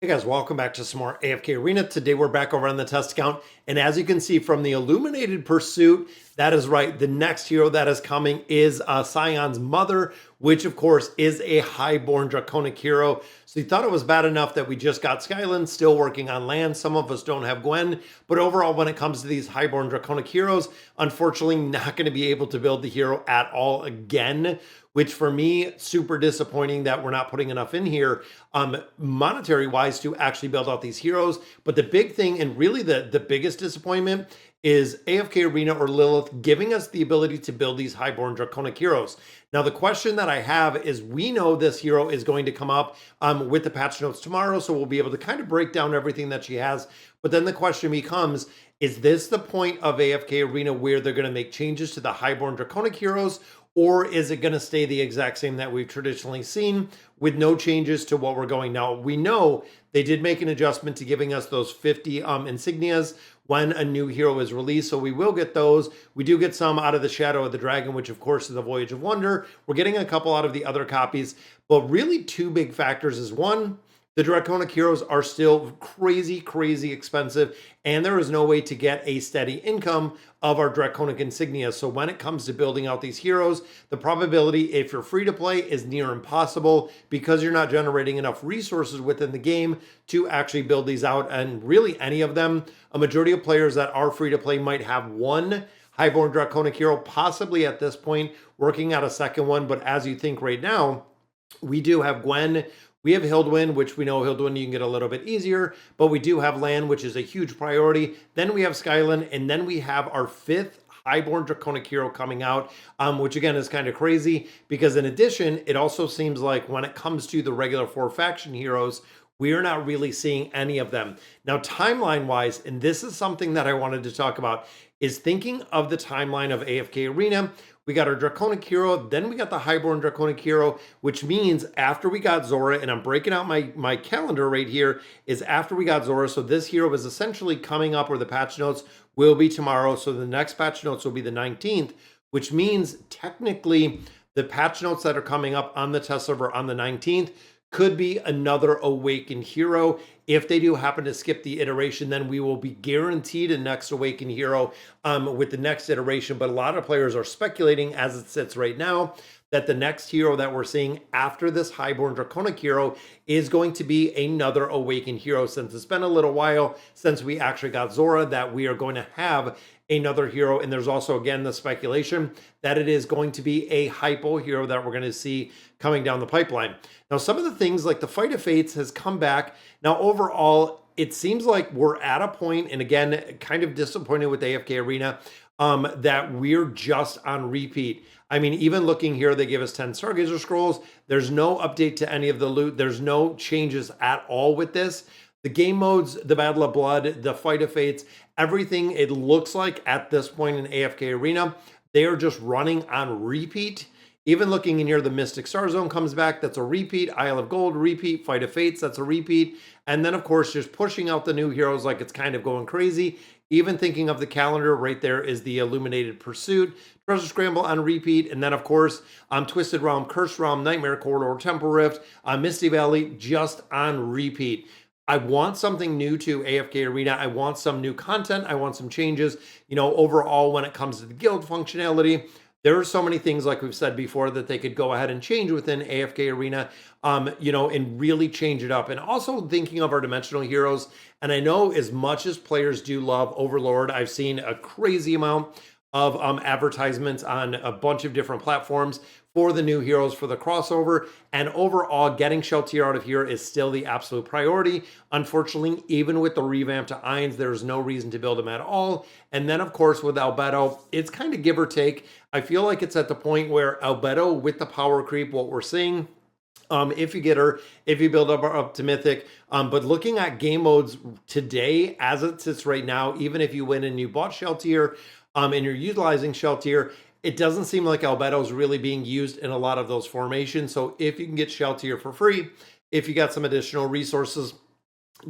Hey guys, welcome back to some more AFK Arena. Today we're back over on the test account, and as you can see from the Illuminated Pursuit, that is right, the next hero that is coming is Scion's Mother, which of course is a Highborn draconic hero. So you thought it was bad enough that we just got Skyland, still working on land. Some of us don't have Gwen, but overall when it comes to these Highborn draconic heroes, unfortunately not going to be able to build the hero at all again, which for me, super disappointing that we're not putting enough in here monetary wise to actually build out these heroes. But the big thing, and really the biggest disappointment, is AFK Arena or Lilith giving us the ability to build these Highborn draconic heroes. Now, the question that I have is, we know this hero is going to come up with the patch notes tomorrow, so we'll be able to kind of break down everything that she has. But then the question becomes, is this the point of AFK Arena where they're going to make changes to the Highborn draconic heroes? Or is it going to stay the exact same that we've traditionally seen with no changes to what we're going now? We know they did make an adjustment to giving us those 50 insignias when a new hero is released. So we will get those. We do get some out of the Shadow of the Dragon, which of course is the Voyage of Wonder. We're getting a couple out of the other copies, but really two big factors is one, the draconic heroes are still crazy, crazy expensive, and there is no way to get a steady income of our draconic insignia. So when it comes to building out these heroes, the probability, if you're free to play, is near impossible because you're not generating enough resources within the game to actually build these out. And really any of them, a majority of players that are free to play might have one Highborn draconic hero, possibly at this point working out a second one. But as you think right now, we do have Gwen. We have Hildwyn, which we know Hildwyn you can get a little bit easier, but we do have land, which is a huge priority. Then we have Skyland, and then we have our fifth Highborn draconic hero coming out, which again is kind of crazy because in addition, it also seems like when it comes to the regular 4 faction heroes, we are not really seeing any of them. Now, timeline-wise, and this is something that I wanted to talk about, is thinking of the timeline of AFK Arena. We got our Draconic hero, then we got the Highborn Draconic hero, which means after we got Zora, and I'm breaking out my calendar right here, is after we got Zora. So this hero is essentially coming up, or the patch notes will be tomorrow. So the next patch notes will be the 19th, which means technically the patch notes that are coming up on the test server on the 19th could be another Awakened hero. If they do happen to skip the iteration, then we will be guaranteed a next Awakened hero with the next iteration. But a lot of players are speculating, as it sits right now, that the next hero that we're seeing after this Highborn Draconic hero is going to be another Awakened hero, since it's been a little while since we actually got Zora, that we are going to have another hero. And there's also, again, the speculation that it is going to be a hypo hero that we're going to see coming down the pipeline. Now, some of the things like the Fight of Fates has come back. Now, overall, it seems like we're at a point, and again, kind of disappointed with AFK Arena, that we're just on repeat. I mean, even looking here, they give us 10 Stargazer Scrolls. There's no update to any of the loot. There's no changes at all with this. The game modes, the Battle of Blood, the Fight of Fates, everything, it looks like at this point in AFK Arena, they are just running on repeat. Even looking in here, the Mystic Star Zone comes back. That's a repeat. Isle of Gold, repeat. Fight of Fates, that's a repeat. And then, of course, just pushing out the new heroes like it's kind of going crazy. Even thinking of the calendar, right there is the Illuminated Pursuit, Treasure Scramble on repeat. And then, of course, Twisted Realm, Cursed Realm, Nightmare Corridor, Temple Rift, Misty Valley, just on repeat. I want something new to AFK Arena. I want some new content. I want some changes. You know, overall, when it comes to the guild functionality, there are so many things, like we've said before, that they could go ahead and change within AFK Arena, you know, and really change it up. And also thinking of our dimensional heroes. And I know as much as players do love Overlord, I've seen a crazy amount of advertisements on a bunch of different platforms for the new heroes for the crossover. And overall, getting Sheltier out of here is still the absolute priority. Unfortunately, even with the revamp to Irons, there's no reason to build him at all. And then, of course, with Albedo, it's kind of give or take. I feel like it's at the point where Albedo, with the power creep, what we're seeing, if you get her, if you build up to Mythic. But looking at game modes today, as it sits right now, even if you win and you bought Sheltier, and you're utilizing Sheltier, it doesn't seem like Albedo is really being used in a lot of those formations. So if you can get Sheltier for free, if you got some additional resources,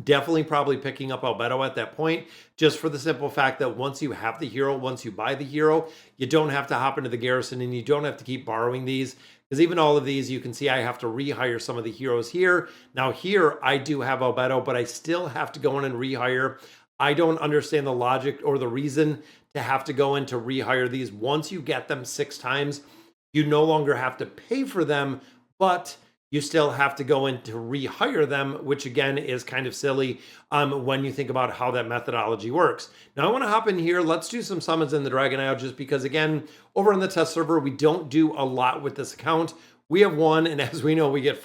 definitely probably picking up Albedo at that point, just for the simple fact that once you have the hero, once you buy the hero, you don't have to hop into the garrison and you don't have to keep borrowing these, because even all of these, you can see I have to rehire some of the heroes here. Now here, I do have Albedo, but I still have to go in and rehire. I don't understand the logic or the reason to have to go in to rehire these. Once you get them 6 times, you no longer have to pay for them, but you still have to go in to rehire them, which again is kind of silly when you think about how that methodology works. Now I want to hop in here. Let's do some summons in the Dragon Isle, just because again, over on the test server, we don't do a lot with this account. We have one, and as we know, we get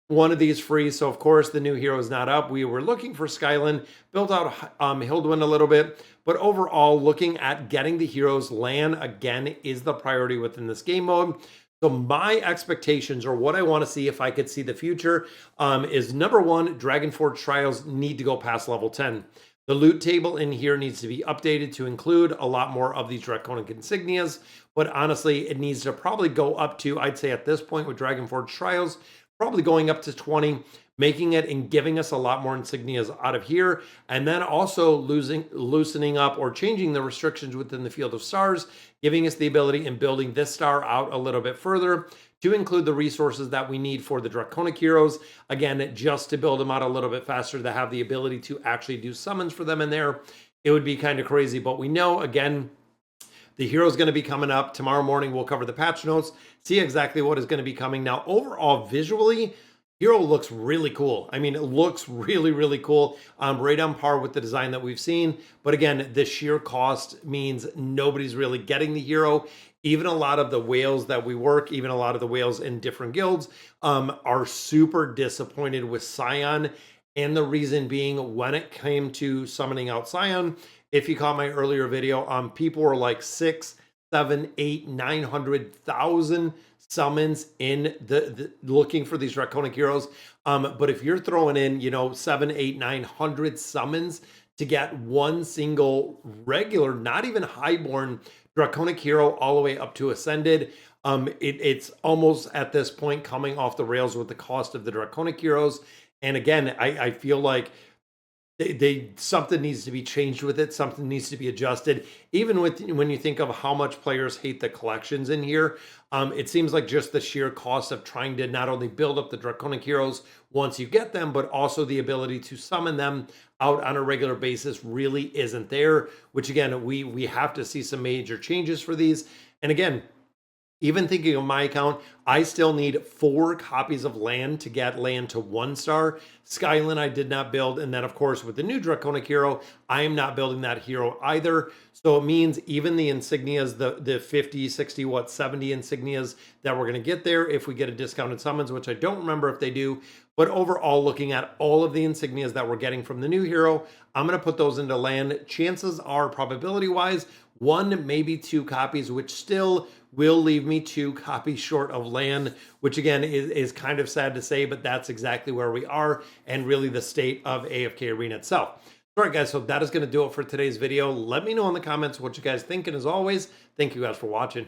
one of these free. So of course the new hero is not up. We were looking for Skyland, built out Hildwyn a little bit, but overall looking at getting the heroes land again is the priority within this game mode. So my expectations, or what I want to see if I could see the future, is number one, Dragonforge trials need to go past level 10. The loot table in here needs to be updated to include a lot more of these draconic insignias, but honestly, it needs to probably go up to, I'd say at this point with Dragonforge trials, probably going up to 20, making it and giving us a lot more insignias out of here, and then also loosening up or changing the restrictions within the field of stars, giving us the ability in building this star out a little bit further to include the resources that we need for the draconic heroes, again, just to build them out a little bit faster, to have the ability to actually do summons for them in there. It would be kind of crazy, but we know, again, the hero is going to be coming up tomorrow morning. We'll cover the patch notes, see exactly what is going to be coming. Now, overall, visually, hero looks really cool. I mean, it looks really, really cool. Right on par with the design that we've seen. But again, the sheer cost means nobody's really getting the hero. Even a lot of the whales that we work, even a lot of the whales in different guilds, are super disappointed with Scion. And the reason being, when it came to summoning out Scion, if you caught my earlier video, people were like 6, 7, 8, 900,000 summons in the looking for these draconic heroes. But if you're throwing in, 7, 8, 900 summons to get one single regular, not even highborn draconic hero all the way up to ascended, it's almost at this point coming off the rails with the cost of the draconic heroes. And again, I feel like something needs to be changed with it. Something needs to be adjusted. Even when you think of how much players hate the collections in here, it seems like just the sheer cost of trying to not only build up the draconic heroes once you get them, but also the ability to summon them out on a regular basis really isn't there, which again, we have to see some major changes for these. And again, even thinking of my account, I still need 4 copies of land to get land to 1 star. Skyland I did not build. And then of course with the new draconic hero, I am not building that hero either. So it means even the insignias, the 50, 60, 70 insignias that we're going to get there if we get a discounted summons, which I don't remember if they do. But overall, looking at all of the insignias that we're getting from the new hero, I'm going to put those into land. Chances are, probability wise, 1, maybe 2 copies, which still will leave me 2 copies short of land, which again is kind of sad to say, but that's exactly where we are and really the state of AFK Arena itself. All right, guys, so that is going to do it for today's video. Let me know in the comments what you guys think, and as always, thank you guys for watching.